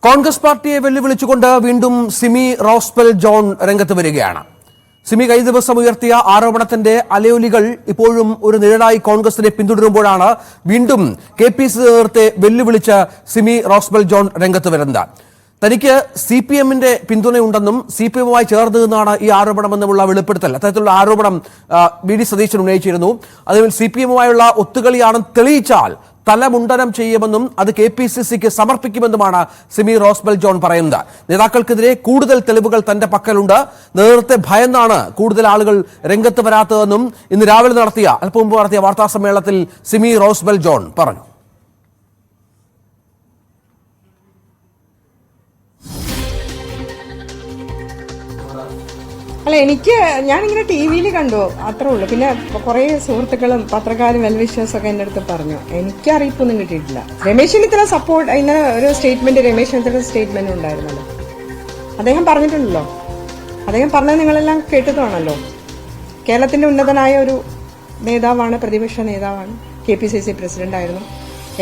കോൺഗ്രസ് പാർട്ടിയെ വെല്ലുവിളിച്ചുകൊണ്ട് വീണ്ടും സിമി റോസ്ബെൽ ജോൺ രംഗത്ത് വരികയാണ്. സിമി കഴിഞ്ഞ ദിവസം ഉയർത്തിയ ആരോപണത്തിന്റെ അലയൊലികൾ ഇപ്പോഴും ഒരു നിഴലായി കോൺഗ്രസിനെ പിന്തുടരുമ്പോഴാണ് വീണ്ടും KPCC നേതൃത്വത്തെ വെല്ലുവിളിച്ച് സിമി റോസ്ബെൽ ജോൺ രംഗത്ത് വരുന്നത്. തനിക്ക് CPM-ന്റെ പിന്തുണയുണ്ടെന്നും CPM-മായി ചേർന്ന് നിന്നാണ് ഈ ആരോപണമെന്നുമുള്ള വെളിപ്പെടുത്തൽ, അത്തരത്തിലുള്ള ആരോപണം VD സതീശൻ ഉന്നയിച്ചിരുന്നു. അതിൽ CPM-മായുള്ള ഒത്തുകളിയാണെന്ന് തെളിയിച്ചാൽ തലമുണ്ടനം ചെയ്യുമെന്നും അത് KPCCക്ക് സമർപ്പിക്കുമെന്നുമാണ് സിമി റോസ്ബെൽ ജോൺ പറയുന്നത്. നേതാക്കൾക്കെതിരെ കൂടുതൽ തെളിവുകൾ തന്റെ പക്കലുണ്ട്. നേതൃത്വത്തെ ഭയന്നാണ് കൂടുതൽ ആളുകൾ രംഗത്ത് വരാത്തതെന്നും ഇന്ന് രാവിലെ അല്പം മുമ്പ് നടത്തിയ വാർത്താ സമ്മേളനത്തിൽ സിമി റോസ്ബെൽ ജോൺ പറഞ്ഞു. അല്ല, ഞാനിങ്ങനെ TV-യിൽ കണ്ടു, അത്രേ ഉള്ളൂ. പിന്നെ കുറെ സുഹൃത്തുക്കളും പത്രക്കാരും വെൽവിഷേഴ്സൊക്കെ എൻ്റെ അടുത്ത് പറഞ്ഞു. എനിക്ക് അറിയിപ്പൊന്നും കിട്ടിയിട്ടില്ല. രമേശ് ചെന്നിത്തല സപ്പോർട്ട്, ഇന്നലെ ഒരു സ്റ്റേറ്റ്മെന്റ്, രമേശ് ചെന്നിത്തല സ്റ്റേറ്റ്മെന്റ് ഉണ്ടായിരുന്നല്ലോ, അദ്ദേഹം പറഞ്ഞിട്ടുണ്ടല്ലോ. അദ്ദേഹം പറഞ്ഞത് നിങ്ങളെല്ലാം കേട്ടതുമാണല്ലോ. കേരളത്തിന്റെ ഉന്നതനായ ഒരു നേതാവാണ്, പ്രതിപക്ഷ നേതാവാണ്, KPCC പ്രസിഡന്റായിരുന്നു,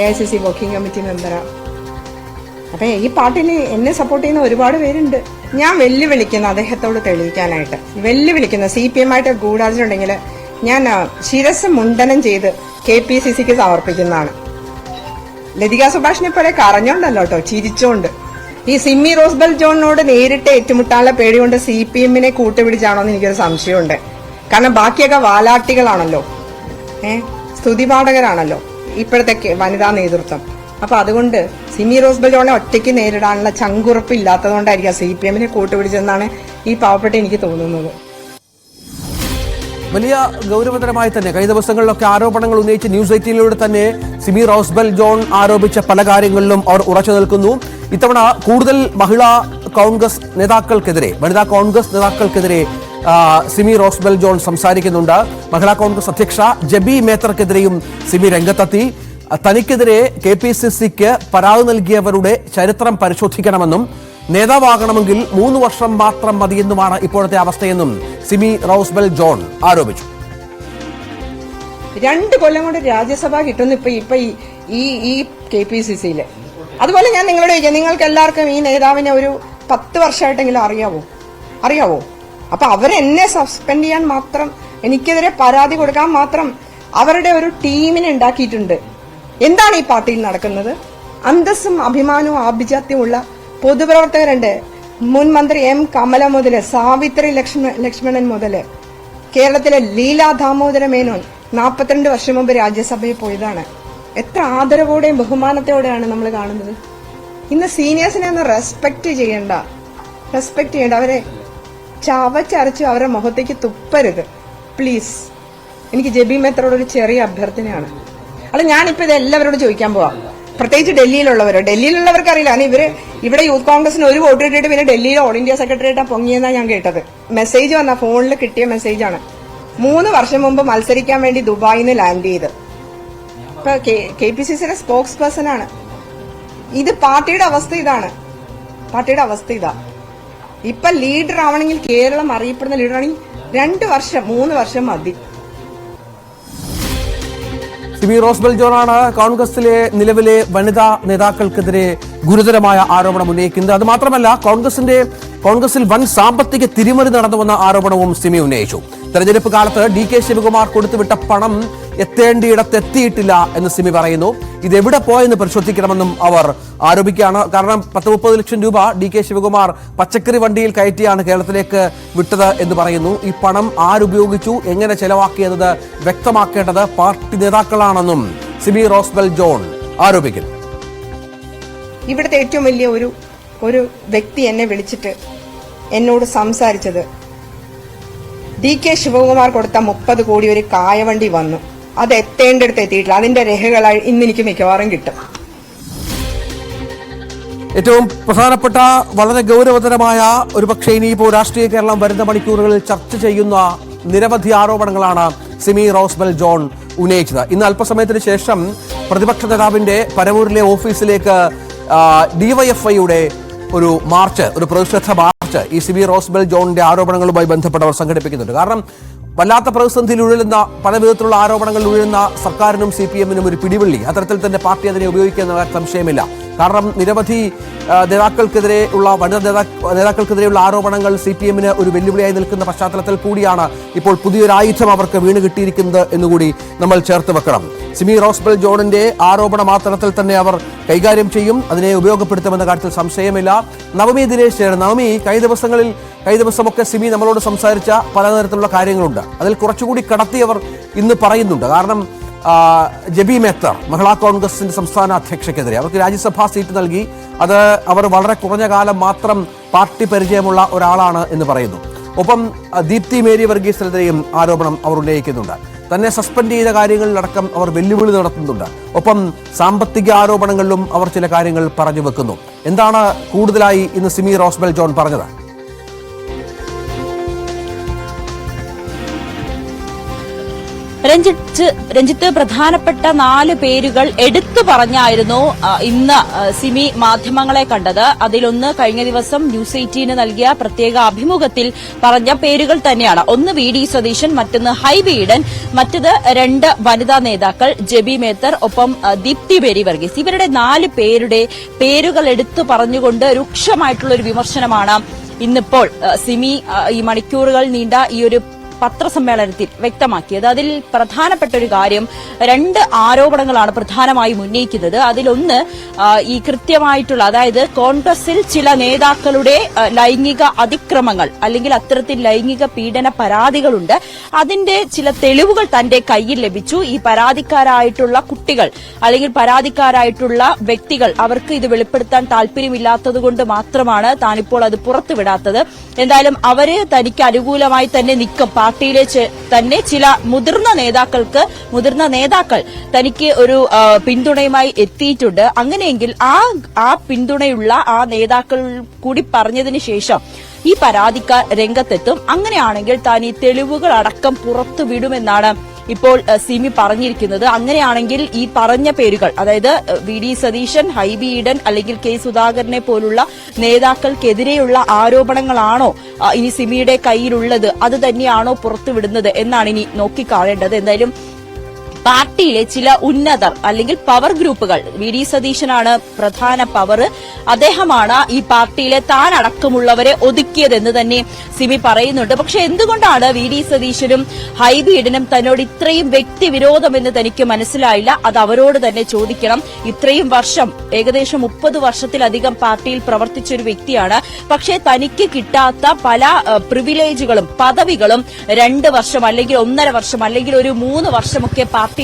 AICC വർക്കിംഗ് കമ്മിറ്റി മെമ്പറാണ്. അപ്പൊ ഈ പാർട്ടിയിൽ എന്നെ സപ്പോർട്ട് ചെയ്യുന്ന ഒരുപാട് പേരുണ്ട്. ഞാൻ വെല്ലുവിളിക്കുന്ന അദ്ദേഹത്തോട് തെളിയിക്കാനായിട്ട്, വെല്ലുവിളിക്കുന്ന CPM-ആയിട്ട് ഗൂഢാലോചന ഉണ്ടെങ്കിൽ ഞാൻ ശിരസ് മുണ്ടനം ചെയ്ത് KPCCക്ക് സമർപ്പിക്കുന്നതാണ്. ലതിക സുഭാഷിനെ പോലെ കരഞ്ഞോണ്ടല്ലോ കേട്ടോ, ചിരിച്ചോണ്ട്. ഈ സിമി റോസ്ബെൽ ജോണിനോട് നേരിട്ട് ഏറ്റുമുട്ടാനുള്ള പേടികൊണ്ട് CPM-നെ കൂട്ടുപിടിച്ചാണോ എന്ന് എനിക്കൊരു സംശയമുണ്ട്. കാരണം ബാക്കിയൊക്കെ വാലാട്ടികളാണല്ലോ, സ്തുതിപാഠകരാണല്ലോ ഇപ്പോഴത്തെ വനിതാ നേതൃത്വം. അപ്പൊ അതുകൊണ്ട് സിമി റോസ്ബെൽ ജോണിനെ ഒറ്റയ്ക്ക് നേരിടാനുള്ള ചങ്കുറപ്പില്ലാത്തതുകൊണ്ടായിരിക്കും CPM-നെ കൂട്ടുപിടിച്ചെന്നാണ് ഈ പാവപ്പെട്ട എനിക്ക് തോന്നുന്നത്. വലിയ ഗൗരവതരമായി തന്നെ കഴിഞ്ഞ ദിവസങ്ങളിലൊക്കെ ആരോപണങ്ങൾ ഉന്നയിച്ച് ന്യൂസ് 18-ലൂടെ തന്നെ സിമി റോസ്ബെൽ ജോൺ ആരോപിച്ച പല കാര്യങ്ങളിലും അവർ ഉറച്ചു നിൽക്കുന്നു. ഇത്തവണ കൂടുതൽ വനിതാ കോൺഗ്രസ് നേതാക്കൾക്കെതിരെ സിമി റോസ്ബെൽ ജോൺ സംസാരിക്കുന്നുണ്ട്. മഹിളാ കോൺഗ്രസ് അധ്യക്ഷ ജബി മേത്തർക്കെതിരെയും സിമി രംഗത്തെത്തി. തനിക്കെതിരെ KPCCക്ക് പരാതി നൽകിയവരുടെ ചരിത്രം പരിശോധിക്കണമെന്നും നേതാവാകണമെങ്കിൽ 3 വർഷം മാത്രം മതിയെന്നുമാണ് ഇപ്പോഴത്തെ അവസ്ഥയെന്നും സിമി റോസ്ബെൽ ജോൺ ആരോപിച്ചു. 2 കൊല്ലം കൊണ്ട് രാജ്യസഭ കിട്ടുന്നു ഇപ്പൊ ഈ KPCCയില്. അതുപോലെ ഞാൻ നിങ്ങളോട് ചോദിക്കാം, നിങ്ങൾക്ക് എല്ലാവർക്കും ഈ നേതാവിനെ ഒരു 10 വർഷമായിട്ടെങ്കിലും അറിയാവോ? അപ്പൊ അവരെന്നെ സസ്പെൻഡ് ചെയ്യാൻ മാത്രം, എനിക്കെതിരെ പരാതി കൊടുക്കാൻ മാത്രം അവരുടെ ഒരു ടീമിനെ ഉണ്ടാക്കിയിട്ടുണ്ട്. എന്താണ് ഈ പാർട്ടിയിൽ നടക്കുന്നത്? അന്തസ്സും അഭിമാനവും ആഭിജാത്യമുള്ള പൊതുപ്രവർത്തകരുണ്ട്. മുൻ മന്ത്രി M കമല മുതല്, സാവിത്രി ലക്ഷ്മണൻ മുതല്, കേരളത്തിലെ ലീലാ ദാമോദര മേനോൻ 42 വർഷം മുമ്പ് രാജ്യസഭയിൽ പോയതാണ്. എത്ര ആദരവോടെയും ബഹുമാനത്തോടെയാണ് നമ്മൾ കാണുന്നത്. ഇന്ന് സീനിയേഴ്സിനെ ഒന്ന് റെസ്പെക്ട് ചെയ്യേണ്ട, അവരെ ചവച്ചരച്ച് അവരുടെ മുഖത്തേക്ക് തുപ്പരുത് പ്ലീസ്. എനിക്ക് ജബി മേത്തറോട് ഒരു ചെറിയ അഭ്യർത്ഥനയാണ്. അല്ല, ഞാനിപ്പോ ഇത് എല്ലാവരോടും ചോദിക്കാൻ പോവാം, പ്രത്യേകിച്ച് ഡൽഹിയിലുള്ളവർക്ക് അറിയില്ല. ഇവിടെ യൂത്ത് കോൺഗ്രസിന് ഒരു വോട്ട് കിട്ടിയിട്ട് പിന്നെ ഡൽഹിയിലെ ഓൾ ഇന്ത്യ സെക്രട്ടറിയേറ്റാ പൊങ്ങിയെന്നാണ് ഞാൻ കേട്ടത്. മെസ്സേജ് വന്ന ഫോണിൽ കിട്ടിയ മെസ്സേജാണ്. 3 വർഷം മുമ്പ് മത്സരിക്കാൻ വേണ്ടി ദുബായിൽ നിന്ന് ലാൻഡ് ചെയ്ത് ഇപ്പൊ KPCCയുടെ സ്പോക്സ് പേഴ്സൺ ആണ്. ഇത് പാർട്ടിയുടെ അവസ്ഥ ഇതാണ്. ഇപ്പൊ ലീഡർ ആവണമെങ്കിൽ, കേരളം അറിയപ്പെടുന്ന ലീഡർ ആണെങ്കിൽ 2 വർഷം 3 വർഷം മതി. സിമി റോസ്ബെൽ ജോണാണ് കോൺഗ്രസിലെ നിലവിലെ വനിതാ നേതാക്കൾക്കെതിരെ ഗുരുതരമായ ആരോപണം ഉന്നയിക്കുന്നത്. അത് മാത്രമല്ല, കോൺഗ്രസിൽ വൻ സാമ്പത്തിക തിരിമറി നടന്നുവെന്ന ആരോപണവും സിമി ഉന്നയിച്ചു. തെരഞ്ഞെടുപ്പ് കാലത്ത് DK ശിവകുമാർ കൊടുത്തുവിട്ട പണം എത്തേണ്ടിയിടത്ത് എത്തിയിട്ടില്ല എന്ന് സിമി പറയുന്നു. ഇതെവിടെ പോയെന്ന് പരിശോധിക്കണമെന്നും അവർ ആരോപിക്കുകയാണ്. കാരണം 10-30 ലക്ഷം രൂപ DK ശിവകുമാർ പച്ചക്കറി വണ്ടിയിൽ കയറ്റിയാണ് കേരളത്തിലേക്ക് വിട്ടത് എന്ന് പറയുന്നു. ഈ പണം ആരുപയോഗിച്ചു, എങ്ങനെ ചെലവാക്കിയത് വ്യക്തമാക്കേണ്ടത് പാർട്ടി നേതാക്കളാണെന്നും സിമി റോസ്ബെൽ ജോൺ ആരോപിക്കുന്നു. ഇവിടുത്തെ ഏറ്റവും വലിയ ഒരു വ്യക്തി എന്നെ വിളിച്ചിട്ട് എന്നോട് സംസാരിച്ചത്, DK ശിവകുമാർ കൊടുത്ത 30 കോടി ഒരു കായവണ്ടി വന്നു, അത് എത്തേണ്ടടുത്ത് എത്തിയിട്ടില്ല, അതിന്റെ രേഖകളായി ഇന്ന് എനിക്ക് മിക്കവാറും കിട്ടും. ഏറ്റവും പ്രധാനപ്പെട്ട വളരെ ഗൗരവതരമായ ഒരുപക്ഷെ ഇനിയിപ്പോൾ രാഷ്ട്രീയ കേരളം വരുന്ന മണിക്കൂറുകളിൽ ചർച്ച ചെയ്യുന്ന നിരവധി ആരോപണങ്ങളാണ് സിമി റോസ്ബെൽ ജോൺ ഉന്നയിച്ചത്. ഇന്ന് അല്പസമയത്തിന് ശേഷം പ്രതിപക്ഷ നേതാവിന്റെ പരവൂരിലെ ഓഫീസിലേക്ക് DYFIയുടെ ഒരു പ്രതിഷേധ മാർച്ച് ഈ സിമി റോസ്ബെൽ ജോണിന്റെ ആരോപണങ്ങളുമായി ബന്ധപ്പെട്ടവർ സംഘടിപ്പിക്കുന്നുണ്ട്. കാരണം വല്ലാത്ത പ്രതിസന്ധിയിൽ ഉഴലുന്ന പല വിധത്തിലുള്ള ആരോപണങ്ങളിൽ ഉഴലുന്ന സർക്കാരിനും CPM-നും ഒരു പിടിവള്ളി, അത്തരത്തിൽ തന്നെ പാർട്ടി അതിനെ ഉപയോഗിക്കുന്ന സംശയമില്ല. കാരണം നിരവധി നേതാക്കൾക്കെതിരെയുള്ള വനിതാ നേതാക്കൾക്കെതിരെയുള്ള ആരോപണങ്ങൾ CPM-ന് ഒരു വെല്ലുവിളിയായി നിൽക്കുന്ന പശ്ചാത്തലത്തിൽ കൂടിയാണ് ഇപ്പോൾ പുതിയൊരു ആയുധം അവർക്ക് വീണ് കിട്ടിയിരിക്കുന്നത് എന്നുകൂടി നമ്മൾ ചേർത്ത് വെക്കണം. സിമി റോസ്ബെൽ ജോണിന്റെ ആരോപണം ആ തലത്തിൽ തന്നെ അവർ കൈകാര്യം ചെയ്യും, അതിനെ ഉപയോഗപ്പെടുത്തുമെന്ന കാര്യത്തിൽ സംശയമില്ല. നവമി ദിനേശ് ചേർന്ന് നവമി, കഴിഞ്ഞ ദിവസമൊക്കെ സിമി നമ്മളോട് സംസാരിച്ച പലതരത്തിലുള്ള കാര്യങ്ങളുണ്ട്. അതിൽ കുറച്ചുകൂടി കടത്തിയവർ ഇന്ന് പറയുന്നുണ്ട്. കാരണം ജബി മേത്തർ മഹിളാ കോൺഗ്രസിന്റെ സംസ്ഥാന അധ്യക്ഷയ്ക്കെതിരെ അവർക്ക് രാജ്യസഭാ സീറ്റ് നൽകി. അത് അവർ വളരെ കുറഞ്ഞ കാലം മാത്രം പാർട്ടി പരിചയമുള്ള ഒരാളാണ് എന്ന് പറയുന്നു. ഒപ്പം ദീപ്തി മേരി വർഗീസിനെതിരെയും ആരോപണം അവർ ഉന്നയിക്കുന്നുണ്ട്. തന്നെ സസ്പെൻഡ് ചെയ്ത കാര്യങ്ങളിലടക്കം അവർ വെല്ലുവിളി നടത്തുന്നുണ്ട്. ഒപ്പം സാമ്പത്തിക ആരോപണങ്ങളിലും അവർ ചില കാര്യങ്ങൾ പറഞ്ഞു വെക്കുന്നു. എന്താണ് കൂടുതലായി ഇന്ന് സിമി റോസ്ബെൽ ജോൺ പറഞ്ഞത്? രഞ്ജിത്ത്, പ്രധാനപ്പെട്ട 4 പേരുകൾ എടുത്തു പറഞ്ഞായിരുന്നു ഇന്ന് സിമി മാധ്യമങ്ങളെ കണ്ടത്. അതിലൊന്ന് കഴിഞ്ഞ ദിവസം ന്യൂസ് 18 നൽകിയ പ്രത്യേക അഭിമുഖത്തിൽ പറഞ്ഞ പേരുകൾ തന്നെയാണ്. ഒന്ന് VD സതീശൻ, മറ്റൊന്ന് ഹൈബി ഈഡൻ, മറ്റത് 2 വനിതാ നേതാക്കൾ ജബി മേത്തർ, ഒപ്പം ദീപ്തി മേരി വർഗീസ്. ഇവരുടെ 4 പേരുടെ പേരുകൾ എടുത്തു പറഞ്ഞുകൊണ്ട് രൂക്ഷമായിട്ടുള്ള ഒരു വിമർശനമാണ് ഇന്നിപ്പോൾ സിമി ഈ മണിക്കൂറുകൾ നീണ്ട ഈ ഒരു പത്രസമ്മേളനത്തിൽ വ്യക്തമാക്കിയത്. അതിൽ പ്രധാനപ്പെട്ട ഒരു കാര്യം, 2 ആരോപണങ്ങളാണ് പ്രധാനമായും ഉന്നയിക്കുന്നത്. അതിലൊന്ന് ഈ കൃത്യമായിട്ടുള്ള, അതായത് കോൺഗ്രസിൽ ചില നേതാക്കളുടെ ലൈംഗിക അതിക്രമങ്ങൾ അല്ലെങ്കിൽ അത്തരത്തിൽ ലൈംഗിക പീഡന പരാതികളുണ്ട്. അതിന്റെ ചില തെളിവുകൾ തന്റെ കയ്യിൽ ലഭിച്ചു. ഈ പരാതിക്കാരായിട്ടുള്ള കുട്ടികൾ അല്ലെങ്കിൽ പരാതിക്കാരായിട്ടുള്ള വ്യക്തികൾ അവർക്ക് ഇത് വെളിപ്പെടുത്താൻ താല്പര്യമില്ലാത്തതുകൊണ്ട് മാത്രമാണ് താനിപ്പോൾ അത് പുറത്തുവിടാത്തത്. എന്തായാലും അവര് തനിക്ക് അനുകൂലമായി തന്നെ നിൽക്കും. പാർട്ടിയിലെ തന്നെ ചില മുതിർന്ന നേതാക്കൾ തനിക്ക് ഒരു പിന്തുണയുമായി എത്തിയിട്ടുണ്ട്. അങ്ങനെയെങ്കിൽ ആ പിന്തുണയുള്ള ആ നേതാക്കൾ കൂടി പറഞ്ഞതിന് ശേഷം ഈ പരാതിക്കാർ രംഗത്തെത്തും. അങ്ങനെയാണെങ്കിൽ താൻ ഈ തെളിവുകൾ അടക്കം പുറത്തുവിടുമെന്നാണ് ഇപ്പോൾ സിമി പറഞ്ഞിരിക്കുന്നത്. അങ്ങനെയാണെങ്കിൽ ഈ പറഞ്ഞ പേരുകൾ, അതായത് VD സതീശൻ, ഹൈബി ഈഡൻ അല്ലെങ്കിൽ K സുധാകരനെ പോലുള്ള നേതാക്കൾക്കെതിരെയുള്ള ആരോപണങ്ങളാണോ ഇനി സിമിയുടെ കയ്യിലുള്ളത്, അത് തന്നെയാണോ പുറത്തുവിടുന്നത് എന്നാണ് ഇനി നോക്കിക്കാണേണ്ടത്. എന്തായാലും പാർട്ടിയിലെ ചില ഉന്നതർ അല്ലെങ്കിൽ പവർ ഗ്രൂപ്പുകൾ, VD സതീശനാണ് പ്രധാന പവർ, അദ്ദേഹമാണ് ഈ പാർട്ടിയിലെ താൻ അടക്കമുള്ളവരെ ഒതുക്കിയതെന്ന് തന്നെ സിമി പറയുന്നുണ്ട്. പക്ഷെ എന്തുകൊണ്ടാണ് VD സതീശനും ഹൈബി ഈഡനും തന്നോട് ഇത്രയും വ്യക്തിവിരോധമെന്ന് തനിക്ക് മനസ്സിലായില്ല. അത് അവരോട് തന്നെ ചോദിക്കണം. ഇത്രയും വർഷം, ഏകദേശം 30 വർഷത്തിലധികം പാർട്ടിയിൽ പ്രവർത്തിച്ച ഒരു വ്യക്തിയാണ്. പക്ഷേ തനിക്ക് കിട്ടാത്ത പല പ്രിവിലേജുകളും പദവികളും 2 വർഷം അല്ലെങ്കിൽ 1.5 വർഷം അല്ലെങ്കിൽ ഒരു 3 വർഷമൊക്കെ പാർട്ടിയിൽ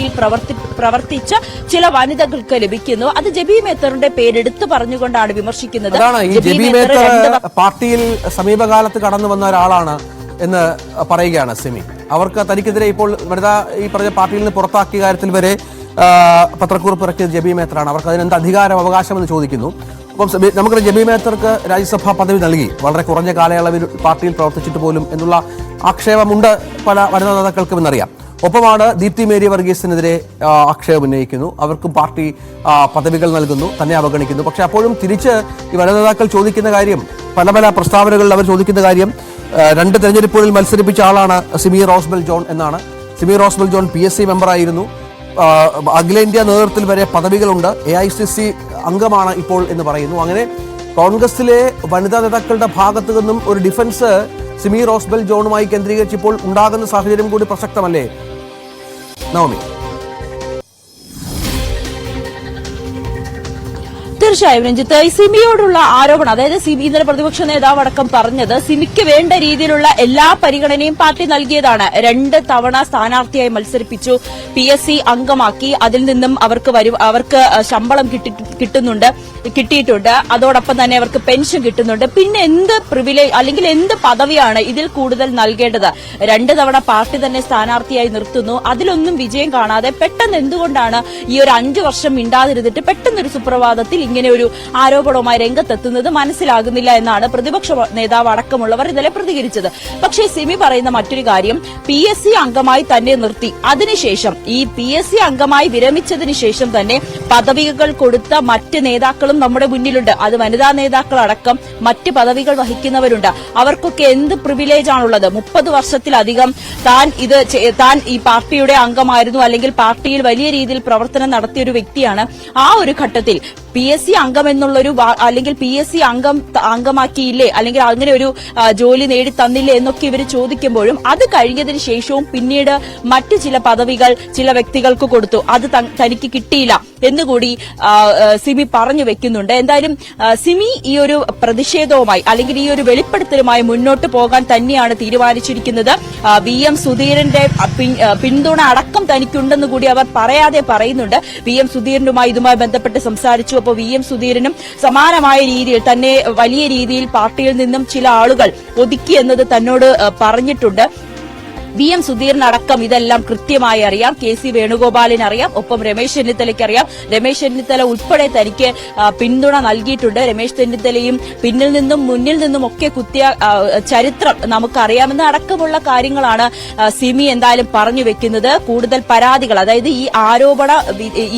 പ്രവർത്തിച്ച ചില വനിതകൾക്ക് ലഭിക്കുന്നു. അത് ജബി മേത്തറിന്റെ പേരെടുത്ത് പറഞ്ഞുകൊണ്ടാണ് വിമർശിക്കുന്നത്. ഈ ജബി മേത്തർ പാർട്ടിയിൽ സമീപകാലത്ത് കടന്നു വന്ന ഒരാളാണ് എന്ന് പറയുകയാണ് സിമി. അവർക്ക് തനിക്കെതിരെ ഇപ്പോൾ വനിതാ ഈ പറഞ്ഞ പാർട്ടിയിൽ നിന്ന് പുറത്താക്കിയ കാര്യത്തിൽ വരെ പത്രക്കുറിപ്പ് ഇറക്കിയത് ജബി മേത്തറാണ്. അവർക്ക് അതിനെന്ത് അധികാരം, അവകാശം എന്ന് ചോദിക്കുന്നു. അപ്പം നമുക്ക് ജബി മേത്തർക്ക് രാജ്യസഭാ പദവി നൽകി, വളരെ കുറഞ്ഞ കാലയളവിൽ പാർട്ടിയിൽ പ്രവർത്തിച്ചിട്ട് പോലും എന്നുള്ള ആക്ഷേപമുണ്ട് പല വനിതാ നേതാക്കൾക്കും എന്നറിയാം. ഒപ്പമാണ് ദീപ്തി മേരി വർഗീസിനെതിരെ ആക്ഷേപം ഉന്നയിക്കുന്നു. അവർക്കും പാർട്ടി പദവികൾ നൽകുന്നു, തന്നെ അവഗണിക്കുന്നു. പക്ഷെ അപ്പോഴും തിരിച്ച് ഈ വനിതാ നേതാക്കൾ ചോദിക്കുന്ന കാര്യം, പല പ്രസ്താവനകളിൽ അവർ ചോദിക്കുന്ന കാര്യം, 2 തെരഞ്ഞെടുപ്പുകളിൽ മത്സരിപ്പിച്ച ആളാണ് സിമി റോസ്ബെൽ ജോൺ എന്നാണ്. Simi Rosebell John PSC മെമ്പറായിരുന്നു. അഖിലേന്ത്യാ നേതൃത്വത്തിൽ വരെ പദവികളുണ്ട്. AICC അംഗമാണ് ഇപ്പോൾ എന്ന് പറയുന്നു. അങ്ങനെ കോൺഗ്രസിലെ വനിതാ നേതാക്കളുടെ ഭാഗത്തു നിന്നും ഒരു ഡിഫൻസ് സിമി റോസ്ബെൽ ജോണുമായി കേന്ദ്രീകരിച്ച് ഇപ്പോൾ ഉണ്ടാകുന്ന സാഹചര്യം കൂടി പ്രസക്തമല്ലേ നവമി? തീർച്ചയായും രഞ്ജിത്ത്, ഈ സിമിയോടുള്ള ആരോപണം, അതായത് സിമി ഇന്നലെ പ്രതിപക്ഷ നേതാവ് അടക്കം പറഞ്ഞത് സിമിക്ക് വേണ്ട രീതിയിലുള്ള എല്ലാ പരിഗണനയും പാർട്ടി നൽകിയതാണ്. 2 തവണ സ്ഥാനാർത്ഥിയായി മത്സരിപ്പിച്ചു, PSC അംഗമാക്കി, അതിൽ നിന്നും അവർക്ക് ശമ്പളം കിട്ടിയിട്ടുണ്ട്. അതോടൊപ്പം തന്നെ അവർക്ക് പെൻഷൻ കിട്ടുന്നുണ്ട്. പിന്നെ എന്ത് പ്രിവിലേജ് അല്ലെങ്കിൽ എന്ത് പദവിയാണ് ഇതിൽ കൂടുതൽ നൽകേണ്ടത്? 2 തവണ പാർട്ടി തന്നെ സ്ഥാനാർത്ഥിയായി നിർത്തുന്നു. അതിലൊന്നും വിജയം കാണാതെ പെട്ടെന്ന് എന്തുകൊണ്ടാണ് ഈ ഒരു 5 വർഷം മിണ്ടാതിരുന്നിട്ട് പെട്ടെന്നൊരു സുപ്രഭാതത്തിൽ ഇങ്ങനെ ഒരു ആരോപണവുമായി രംഗത്തെത്തുന്നത് മനസ്സിലാകുന്നില്ല എന്നാണ് പ്രതിപക്ഷ നേതാവ് അടക്കമുള്ളവർ ഇന്നലെ പ്രതികരിച്ചത്. പക്ഷേ സിമി പറയുന്ന മറ്റൊരു കാര്യം, PSC അംഗമായി തന്നെ നിർത്തി, അതിനുശേഷം ഈ PSC അംഗമായി വിരമിച്ചതിന് ശേഷം തന്നെ പദവികൾ കൊടുത്ത മറ്റ് നേതാക്കളും നേതാക്കളും നമ്മുടെ മുന്നിലുണ്ട്. അത് വനിതാ നേതാക്കളടക്കം മറ്റ് പദവികൾ വഹിക്കുന്നവരുണ്ട്. അവർക്കൊക്കെ എന്ത് പ്രിവിലേജ് ആണുള്ളത്? 30 വർഷത്തിലധികം താൻ ഈ പാർട്ടിയുടെ അംഗമായിരുന്നു, അല്ലെങ്കിൽ പാർട്ടിയിൽ വലിയ രീതിയിൽ പ്രവർത്തനം നടത്തിയ ഒരു വ്യക്തിയാണ്. ആ ഒരു ഘട്ടത്തിൽ PSC അംഗം എന്നുള്ളൊരു അല്ലെങ്കിൽ PSC അംഗമാക്കിയില്ലേ, അല്ലെങ്കിൽ അങ്ങനെ ഒരു ജോലി നേടി തന്നില്ലേ എന്നൊക്കെ ഇവർ ചോദിക്കുമ്പോഴും അത് കഴിഞ്ഞതിന് ശേഷവും പിന്നീട് മറ്റ് ചില പദവികൾ ചില വ്യക്തികൾക്ക് കൊടുത്തു, അത് തനിക്ക് കിട്ടിയില്ല എന്നുകൂടി സിമി പറഞ്ഞു വെക്കുന്നുണ്ട്. എന്തായാലും സിമി ഈ ഒരു പ്രതിഷേധവുമായി അല്ലെങ്കിൽ ഈ ഒരു വെളിപ്പെടുത്തലുമായി മുന്നോട്ട് പോകാൻ തന്നെയാണ് തീരുമാനിച്ചിരിക്കുന്നത്. VM സുധീരന്റെ പിന്തുണ അടക്കം തനിക്കുണ്ടെന്ന് കൂടി അവർ പറയാതെ പറയുന്നുണ്ട്. VM സുധീരനുമായി ഇതുമായി ബന്ധപ്പെട്ട് സംസാരിച്ചു. അപ്പോൾ VM സുധീരനും സമാനമായ രീതിയിൽ തന്നെ വലിയ രീതിയിൽ പാർട്ടിയിൽ നിന്നും ചില ആളുകൾ ഒതുക്കി എന്നത് തന്നോട് പറഞ്ഞിട്ടുണ്ട്. VM സുധീറിനടക്കം ഇതെല്ലാം കൃത്യമായി അറിയാം. KC വേണുഗോപാലിന് അറിയാം, ഒപ്പം രമേശ് ചെന്നിത്തലയ്ക്ക് അറിയാം. രമേശ് ചെന്നിത്തല ഉൾപ്പെടെ തനിക്ക് പിന്തുണ നൽകിയിട്ടുണ്ട്. രമേശ് ചെന്നിത്തലയും പിന്നിൽ നിന്നും മുന്നിൽ നിന്നും ഒക്കെ കുത്തിയ ചരിത്രം നമുക്കറിയാമെന്ന അടക്കമുള്ള കാര്യങ്ങളാണ് സിമി എന്തായാലും പറഞ്ഞു വെക്കുന്നത്. കൂടുതൽ പരാതികൾ, അതായത് ഈ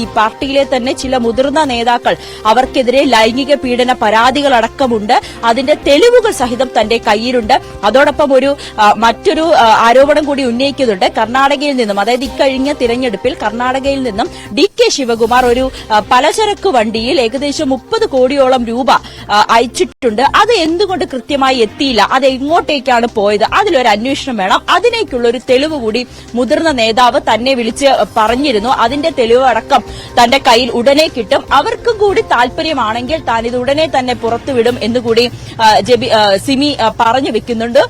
ഈ പാർട്ടിയിലെ തന്നെ ചില മുതിർന്ന നേതാക്കൾ അവർക്കെതിരെ ലൈംഗിക പീഡന പരാതികളടക്കമുണ്ട്. അതിന്റെ തെളിവുകൾ സഹിതം തന്റെ കയ്യിലുണ്ട്. അതോടൊപ്പം മറ്റൊരു ആരോപണം കൂടി ഉന്നയിക്കുന്നുണ്ട്. കർണാടകയിൽ നിന്നും, അതായത് ഇക്കഴിഞ്ഞ തിരഞ്ഞെടുപ്പിൽ കർണാടകയിൽ നിന്നും DK ശിവകുമാർ ഒരു പലചരക്ക് വണ്ടിയിൽ ഏകദേശം 30 കോടിയോളം രൂപ അയച്ചിട്ടുണ്ട്. അത് എന്തുകൊണ്ട് കൃത്യമായി എത്തിയില്ല, അത് എങ്ങോട്ടേക്കാണ് പോയത്, അതിലൊരു അന്വേഷണം വേണം. അതിനേക്കുള്ള ഒരു തെളിവ് കൂടി മുതിർന്ന നേതാവ് തന്നെ വിളിച്ച് പറഞ്ഞിരുന്നു. അതിന്റെ തെളിവ് അടക്കം തന്റെ കയ്യിൽ ഉടനെ കിട്ടും. അവർക്കും കൂടി താല്പര്യമാണെങ്കിൽ താൻ ഇത് ഉടനെ തന്നെ പുറത്തുവിടും എന്നുകൂടി സിമി പറഞ്ഞു വെക്കുന്നുണ്ട്.